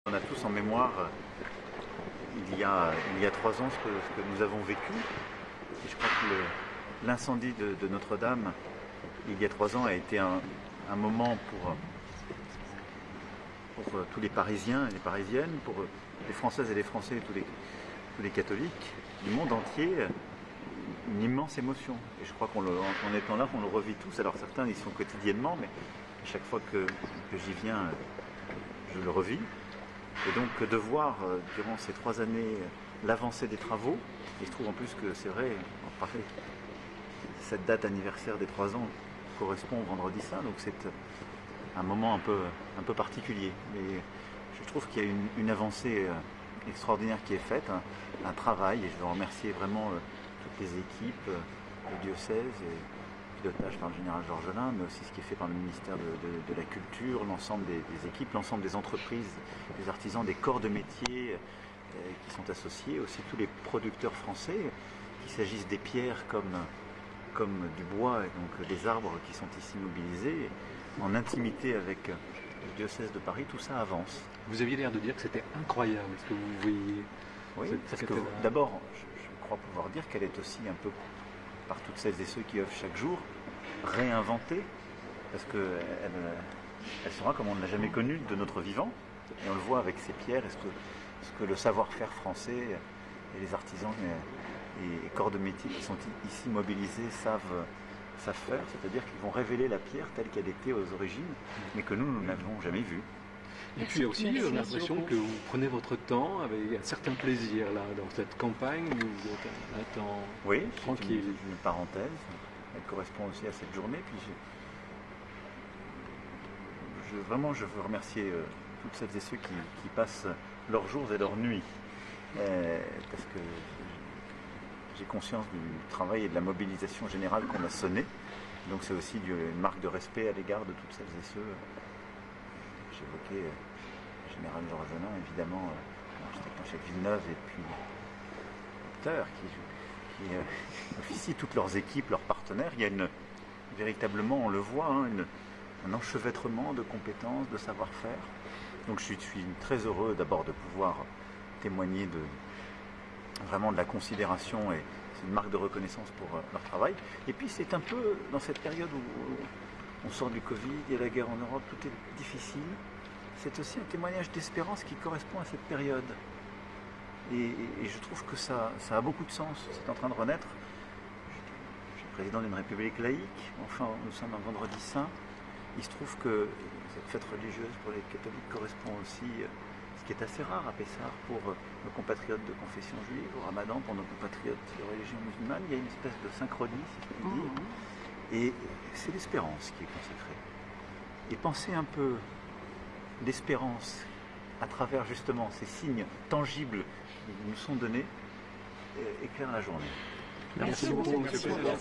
On a tous en mémoire, il y a 3 ans, ce que nous avons vécu. Et je crois que l'incendie de Notre-Dame, il y a 3 ans, a été un moment pour tous les Parisiens et les Parisiennes, pour les Françaises et les Français et tous les catholiques du monde entier, une immense émotion. Et je crois qu'en étant là, on le revit tous. Alors certains y sont quotidiennement, mais à chaque fois que j'y viens, je le revis. Et donc de voir durant ces 3 années l'avancée des travaux, et je trouve en plus que c'est vrai, cette date anniversaire des 3 ans correspond au vendredi saint, donc c'est un moment un peu particulier. Mais je trouve qu'il y a une avancée extraordinaire qui est faite, un travail, et je veux remercier vraiment toutes les équipes, le diocèse, et pilotage par le général Georgelin, mais aussi ce qui est fait par le ministère de la Culture, l'ensemble des équipes, l'ensemble des entreprises, des artisans, des corps de métier qui sont associés, aussi tous les producteurs français, qu'il s'agisse des pierres comme du bois, et donc des arbres qui sont ici mobilisés, en intimité avec le diocèse de Paris, tout ça avance. Vous aviez l'air de dire que c'était incroyable ce que vous voyez. Oui, parce que d'abord, je crois pouvoir dire qu'elle est aussi un peu, par toutes celles et ceux qui œuvrent chaque jour, réinventée, parce qu'elle sera comme on ne l'a jamais connue de notre vivant, et on le voit avec ces pierres, et ce que le savoir-faire français et les artisans et corps de métier qui sont ici mobilisés savent faire, c'est-à-dire qu'ils vont révéler la pierre telle qu'elle était aux origines, mais que nous n'avons jamais vue. Et puis aussi, j'ai l'impression que vous prenez votre temps avec un certain plaisir là, dans cette campagne où vous êtes un temps tranquille. C'est une parenthèse, elle correspond aussi à cette journée. Puis vraiment, je veux remercier toutes celles et ceux qui passent leurs jours et leurs nuits, parce que j'ai conscience du travail et de la mobilisation générale qu'on a sonné. Donc c'est aussi une marque de respect à l'égard de toutes celles et ceux. J'évoquais le général Georgelin, évidemment, l'architecte en chef Villeneuve, et puis l'acteur qui officient toutes leurs équipes, leurs partenaires. Il y a véritablement, on le voit, un enchevêtrement de compétences, de savoir-faire. Donc je suis très heureux d'abord de pouvoir témoigner vraiment de la considération, et c'est une marque de reconnaissance pour leur travail. Et puis c'est un peu dans cette période où on sort du Covid, il y a la guerre en Europe, tout est difficile. C'est aussi un témoignage d'espérance qui correspond à cette période. Et je trouve que ça a beaucoup de sens, c'est en train de renaître. Je suis président d'une république laïque, enfin nous sommes un vendredi saint. Il se trouve que cette fête religieuse pour les catholiques correspond aussi, ce qui est assez rare à Pessah, pour nos compatriotes de confession juive, au Ramadan pour nos compatriotes de religion musulmane. Il y a une espèce de synchronie, si je puis dire. Et c'est l'espérance qui est consacrée. Et penser un peu d'espérance à travers justement ces signes tangibles qui nous sont donnés éclaire la journée. Merci beaucoup, M. le Président.